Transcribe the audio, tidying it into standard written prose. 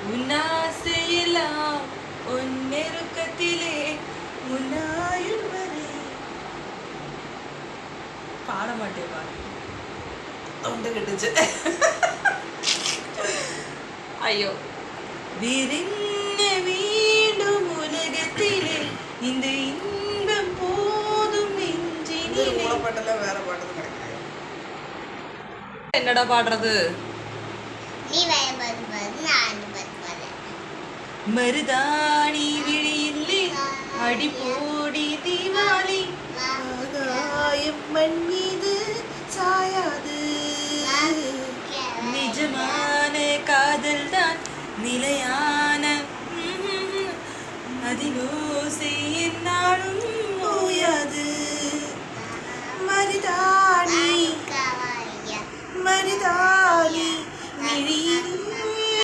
உன்னாசையெல்லாம் உன் நெருக்கத்திலே உன்னாயுள் வரை பாட மாட்டேப்பா தொண்டை கட்டுச்சு ஐயோ விரிந்த வேண்டும் உலகத்திலே இந்த இன்பம் போதும் நெஞ்சினிலே வேற பாட்டு என்னடா பாடுறது மருதாணி விழியில்லை அடி போடி தீவாளி ஆகாயம் மண் மீது சாயாது நிஜமான காதல் தான் நிலையான அதிலோசை என்னாலும் ஓயாது மருதாணி மருதாணி விழியில்